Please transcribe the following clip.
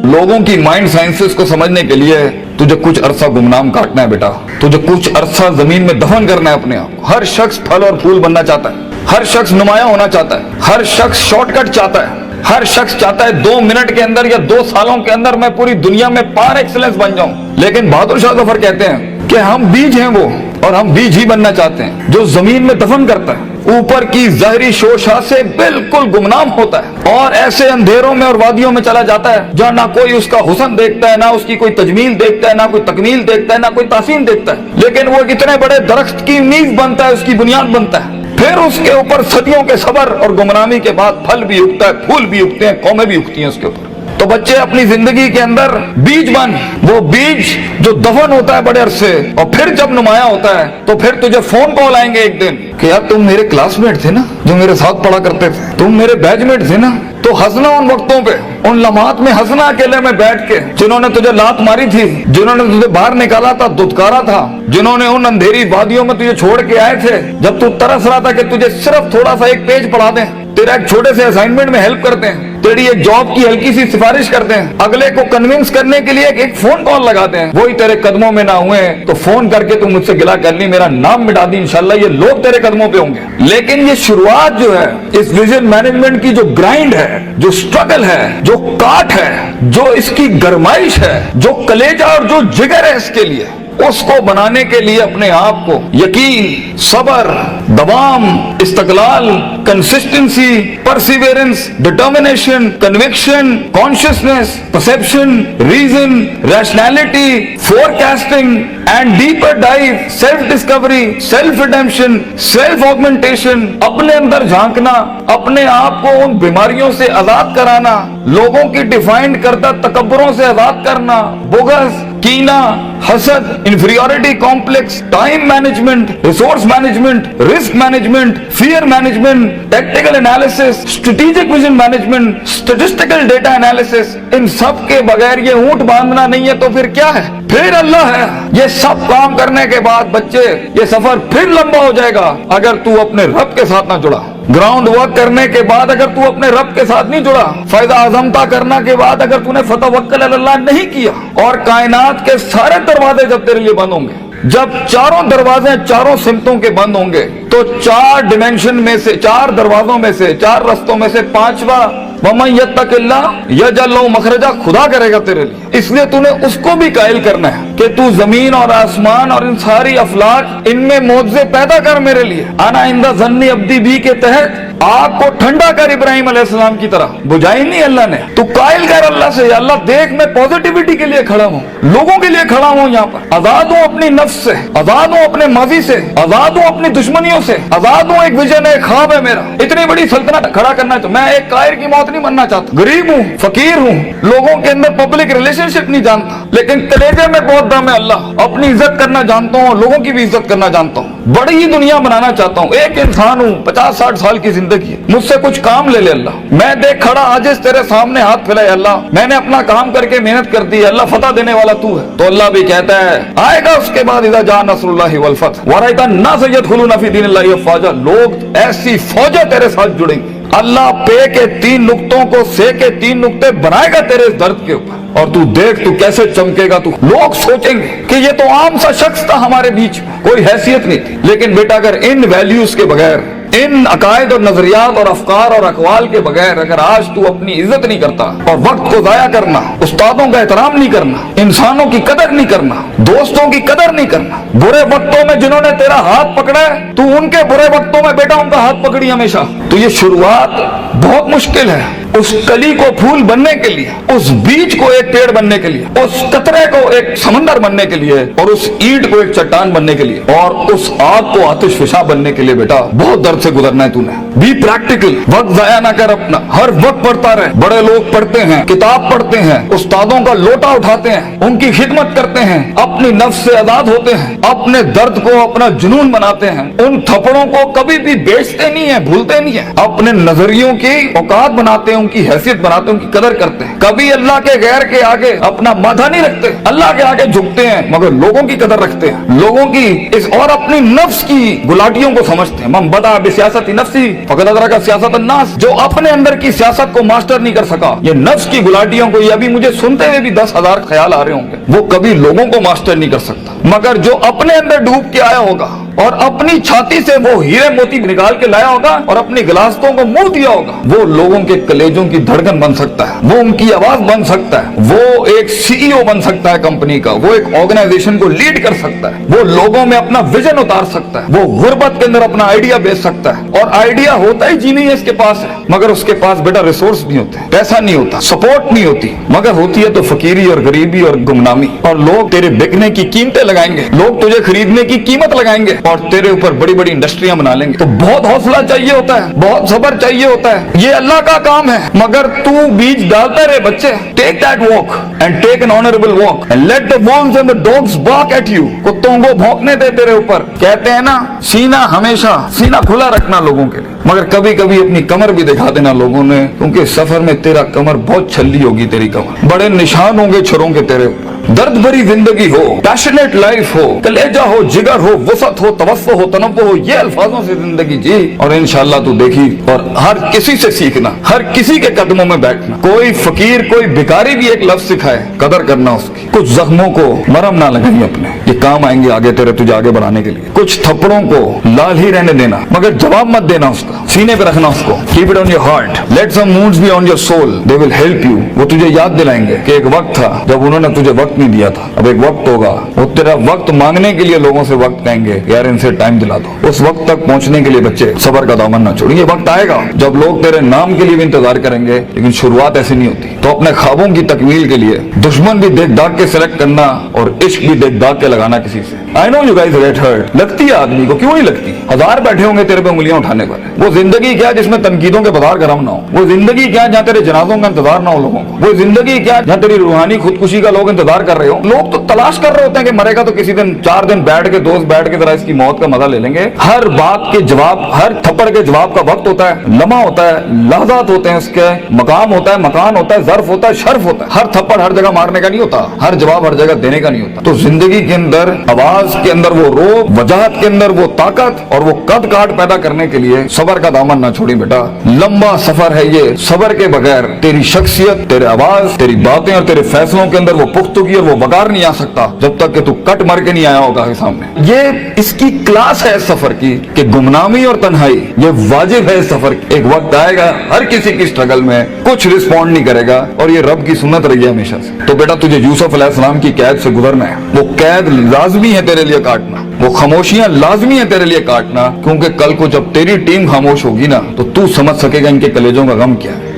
लोगों की mind sciences को समझने के लिए तुझे कुछ अरसा गुमनाम काटना है बेटा, तुझे कुछ अरसा जमीन में दफन करना है अपने आप को। हर शख्स फल और फूल बनना चाहता है, हर शख्स नुमाया होना चाहता है, हर शख्स शॉर्टकट चाहता है, हर शख्स चाहता है 2 मिनट के अंदर या 2 सालों के अंदर मैं पूरी दुनिया में पार एक्सीलेंस बन जाऊं। लेकिन बहादुर शाह जफर कहते हैं कि हम बीज हैं वो, और हम बीज ही बनना चाहते हैं जो जमीन में दफन करता है, ऊपर की जहरी शोशा से बिल्कुल गुमनाम होता है और ऐसे अंधेरों में और वादियों में चला जाता है जहाँ ना कोई उसका हुस्न देखता है, ना उसकी कोई तजमील देखता है, ना कोई तकमील देखता है, ना कोई तासीन देखता है। लेकिन वो इतने बड़े दरख्त की नींव बनता है, उसकी बुनियाद बनता है, फिर उसके ऊपर सदियों के सबर और गुमनामी के बाद फल भी उगता है, फूल भी उगते हैं, कौमें भी उगती हैं उसके ऊपर। तो बच्चे अपनी जिंदगी के अंदर बीज बन, वो बीज जो दफन होता है बड़े अरसे और फिर जब नुमाया होता है तो फिर तुझे फोन कॉल आएंगे एक दिन कि यार तुम मेरे क्लासमेट थे ना, जो मेरे साथ पढ़ा करते थे, तुम मेरे बैचमेट थे ना। तो हंसना उन वक्तों पे, उन लम्हात में हंसना अकेले में बैठ के, जिन्होंने तुझे लात मारी थी, जिन्होंने तुझे बाहर निकाला था, दुत्कारा था, जिन्होंने उन अंधेरी वादियों में तुझे छोड़ के आए थे जब तू तरस रहा था कि तुझे सिर्फ थोड़ा सा एक पेज पढ़ा दें, तेरा एक छोटे से असाइनमेंट में हेल्प करते हैं, तेरी एक जॉब की हल्की सी सिफारिश करते हैं, अगले को कन्विंस करने के लिए एक फोन कॉल लगाते हैं, वही तेरे कदमों में ना हुए तो फोन करके तू मुझसे गिला कर ली, मेरा नाम मिटा दी, इंशाल्लाह ये लोग तेरे कदमों पे होंगे। लेकिन ये शुरुआत जो है इस विजन मैनेजमेंट की, जो ग्राइंड है, जो स्ट्रगल है, जो काट है, जो इसकी गरमाइश है, जो कलेजा और जो जिगर है इसके लिए, उसको बनाने के लिए अपने आप को यकीन, सबर, दवाम, इस्तकलाल, consistency, perseverance, determination, conviction, consciousness, perception, reason, rationality, forecasting and deeper dive, self discovery, self redemption, self augmentation, अपने अंदर झांकना, अपने आप को उन बीमारियों से आजाद कराना, लोगों की डिफाइंड करता तकब्बुरों से आजाद करना, बुग़्ज़, कीना, हसद, inferiority complex, time management, resource management, risk management, fear management, technical analysis, strategic vision management, statistical data analysis, इन सब के बगैर ये ऊंट बांधना नहीं है तो फिर क्या है? फिर अल्लाह है। ये सब काम करने के बाद बच्चे ये सफर फिर लंबा हो जाएगा अगर तू अपने रब के साथ ना जुड़ा। ग्राउंड वर्क करने के बाद अगर तू अपने रब के साथ नहीं जुड़ा, फायदा आजमता करने के बाद अगर तूने फतवक्कल अल्लाह नहीं किया, और कायनात के सारे दरवाजे जब तेरे लिए बंद होंगे, जब चारों दरवाजे चारों सिमतों के बंद होंगे, तो 4 डिमेंशन में से, 4 दरवाजों में से, 4 रस्तों में से 5वां वमन यत्तकिल्लाह यजअल लहू मखरजा खुदा करेगा तेरे लिए। इसलिए तूने उसको भी कायल करना है कि तू जमीन और आसमान और इन सारी अफलाक, इनमें मौजे पैदा कर मेरे लिए। आना इंदा ज़न्नी अब्दी भी के तहत आग को ठंडा कर इब्राहिम अलैहिस्सलाम की तरह, बुझाई नहीं अल्लाह ने। तू कायल कर अल्लाह से, अल्लाह देख मैं पॉजिटिविटी के लिए खड़ा हूँ, लोगों के लिए खड़ा हूँ, यहाँ पर आजाद हूँ अपनी नफ्स से, आजाद हूँ अपने माजी से, आजाद हूँ अपनी दुश्मनियों से, आजाद हूँ। एक विजन है, ख्वाब है मेरा, इतनी बड़ी सल्तनत खड़ा करना है। तो मैं एक कायर की मौत नहीं बनना चाहता। गरीब हूँ, फकीर हूँ, लोगों के अंदर पब्लिक रिलेशनशिप नहीं जानता, लेकिन कलेजे में बहुत दम है अल्लाह। अपनी इज्जत करना जानता हूँ, लोगों की भी इज्जत करना जानता हूँ, बड़ी ही दुनिया बनाना चाहता हूँ। एक इंसान हूँ, 50-60 साल की जिंदगी, मुझसे कुछ काम ले ले अल्लाह। मैं देख खड़ा आजिज़ तेरे सामने हाथ फैलाए अल्लाह, मैंने अपना काम करके मेहनत कर दी, अल्लाह फतह देने वाला तू है। तो अल्लाह भी कहता है आएगा उसके बाद इज़ा जा नस्रुल्लाहि वल फतह व रअयता अन्नास यदखुलूना फी दीनिल्लाहि अफ़वाजा, लोग ऐसी फौजें तेरे साथ जुड़ेंगे। अल्लाह पे के 3 नुक्तों को से के 3 नुक्ते बनाएगा तेरे दर्द के ऊपर, और तू देख तू कैसे चमकेगा। तू लोग सोचेंगे कि ये तो आम सा शख्स था हमारे बीच में, कोई हैसियत नहीं थी। लेकिन बेटा अगर इन वैल्यूज के बगैर, इन अकायद और नजरियात और अफकार और अकवाल के बगैर अगर आज तू अपनी इज्जत नहीं करता, और वक्त को जाया करना, उस्तादों का एहतराम नहीं करना, इंसानों की कदर नहीं करना, दोस्तों की कदर नहीं करना, बुरे वक्तों में जिन्होंने तेरा हाथ पकड़ा है तू उनके बुरे वक्तों में बेटा उनका हाथ पकड़ी हमेशा, तो ये शुरुआत बहुत मुश्किल है। उस कली को फूल बनने के लिए, उस बीज को एक पेड़ बनने के लिए, उस कतरे को एक समंदर बनने के लिए, और उस ईंट को एक चट्टान बनने के लिए, और उस आग को आतिश फिशा बनने के लिए बेटा बहुत दर्द से गुजरना है तूने। बी प्रैक्टिकल, वक्त जाया ना कर अपना, हर वक्त पढ़ता रहे। बड़े लोग पढ़ते हैं, किताब पढ़ते हैं, उस्तादों का लोटा उठाते हैं, उनकी खिदमत करते हैं, अपनी नफ्स से आजाद होते हैं, अपने दर्द को अपना जुनून बनाते हैं, उन थप्पड़ों को कभी भी बेचते नहीं है, भूलते नहीं है, अपने नजरियों की औकात बनाते हैं, उनकी हैसियत बनाते हैं, उनकी कदर करते हैं। कभी अल्लाह के गैर के आगे अपना माथा नहीं रखते, अल्लाह के आगे झुकते हैं, मगर लोगों की कदर रखते हैं, लोगों की इस और अपनी नफ्स की गुलाटियों को समझते हैं। मन बदा बिसियासती नफ्सी फकद अदरक सियासत अन्नास, जो अपने अंदर की सियासत को मास्टर नहीं कर सका, ये नफ्स की गुलाटियों को, ये अभी मुझे सुनते हुए भी 10,000 ख्याल आ रहे होंगे, वो कभी लोगों को मास्टर नहीं कर सकता। मगर जो अपने अंदर डूब के आया होगा और अपनी छाती से वो हीरे मोती निकाल के लाया होगा और अपनी गिलासतों को मुंह दिया होगा, वो लोगों के कलेजों की धड़कन बन सकता है, वो उनकी आवाज बन सकता है, वो एक सीईओ बन सकता है कंपनी का, वो एक ऑर्गेनाइजेशन को लीड कर सकता है, वो लोगों में अपना विजन उतार सकता है, वो गुर्बत के अंदर अपना आइडिया बेच सकता है। और आइडिया होता ही जी नहीं है इसके पास है, मगर उसके पास बेटा रिसोर्स नहीं होते, पैसा नहीं होता, सपोर्ट नहीं होती, मगर होती है तो फकीरी और गरीबी और गुमनामी। और लोग तेरे बिकने की कीमतें लगाएंगे, लोग तुझे खरीदने की कीमत लगाएंगे और तेरे ऊपर बड़ी बड़ी इंडस्ट्रियां बना लेंगे। तो बहुत हौसला चाहिए होता है, बहुत सब्र चाहिए होता है, ये अल्लाह का काम है। मगर तू बीज डालता रहे बच्चे, take that walk and take an honourable walk and let the wolves and the dogs bark at you. कुत्तों को भौंकने दे तेरे ऊपर। कहते हैं ना, सीना हमेशा सीना खुला रखना लोगों के लिए, मगर कभी कभी अपनी कमर भी दिखा देना लोगों ने, क्योंकि सफर में तेरा कमर बहुत छल्ली होगी, तेरी कमर बड़े निशान होंगे छुरों के तेरे ऊपर। दर्द भरी जिंदगी हो, पैशनेट लाइफ हो, कलेजा हो, जिगर हो, वसत हो, तवस्सो हो, तनव्वु हो, ये अल्फाजों से जिंदगी जी और इंशाअल्लाह तू देखी। और हर किसी से सीखना, हर किसी के कदमों में बैठना। कोई फकीर, कोई भिखारी भी एक लफ्ज सिखाए, कदर करना उसकी। कुछ जख्मों को मरहम ना लगाइए अपने, ये काम आएंगे आगे तेरे, तुझे आगे बढ़ाने के लिए। कुछ थप्पड़ों को लाल ही रहने देना, मगर जवाब मत देना उसका, सीने पे रखना उसको। Keep it on your heart, let some wounds be on your soul, they will help you. वो तुझे याद दिलाएंगे कि एक वक्त था जब उन्होंने तुझे वक्त नहीं दिया था, अब एक वक्त होगा, वो तेरा वक्त मांगने के लिए लोगों से वक्त कहेंगे, यार इनसे टाइम दिला दो। उस वक्त तक पहुंचने के लिए बच्चे सबर का दामन ना छोड़िए। वक्त आएगा जब लोग तेरे नाम के लिए भी इंतजार करेंगे, लेकिन शुरुआत ऐसी नहीं होती। तो अपने ख्वाबों की तकमील के लिए दुश्मन भी देख दाग के सिलेक्ट करना और इश्क भी देख दाग के लगाना किसी से। I know you guys get hurt, लगती है आदमी को, क्यों नहीं लगती? हजार बैठे होंगे तेरे पे उंगलियां उठाने पर। वो जिंदगी क्या जिसमें तनकीदों के बाजार गरम ना हो? वो जिंदगी क्या जहाँ तेरे जनाजों का इंतजार ना हो लोगों को? वो जिंदगी क्या जहाँ तेरी रूहानी खुदकुशी का लोग इंतजार कर रहे हो? लोग तो तलाश कर रहे होते हैं कि मरेगा तो किसी दिन 4 दिन बैठ के, दोस्त बैठ के जरा इसकी मौत का मजा ले लेंगे। हर बात के जवाब, हर थप्पड़ के जवाब का वक्त होता है, लम्हा होता है, लहजात होते हैं, उसके मकाम होता है, मकान होता है, ज़र्फ होता है, शर्फ होता है। हर थप्पड़ हर जगह मारने का नहीं होता, हर जवाब हर जगह देने का नहीं होता। तो जिंदगी के अंदर, आवाज के अंदर वो रोब, वजाहत के अंदर वो ताकत और वो कद काट पैदा करने के लिए सबर का दामन ना छोड़ी बेटा। लंबा सफर है ये, सबर के बगैर तेरी शख्सियत, तेरे आवाज, तेरी बातें और तेरे फैसलों के अंदर वो पुख्तगी और वो वकार नहीं आ सकता जब तक कि तू कट मर के नहीं आया होगा सामने। ये इसकी क्लास है सफर की कि गुमनामी और तन्हाई ये वाजिब है सफर की। एक वक्त आएगा हर किसी की स्ट्रगल में कुछ रिस्पॉन्ड नहीं करेगा और ये रब की सुन्नत रही है हमेशा से। तो बेटा तुझे यूसुफ अलैहिस्सलाम की कैद से गुजरना है, वो कैद लाजमी है तेरे लिए काटना, वो खामोशियां लाजमी है तेरे लिए काटना, क्योंकि कल को जब तेरी टीम खामोश होगी ना तो तू समझ सकेगा इनके कलेजों का गम क्या है।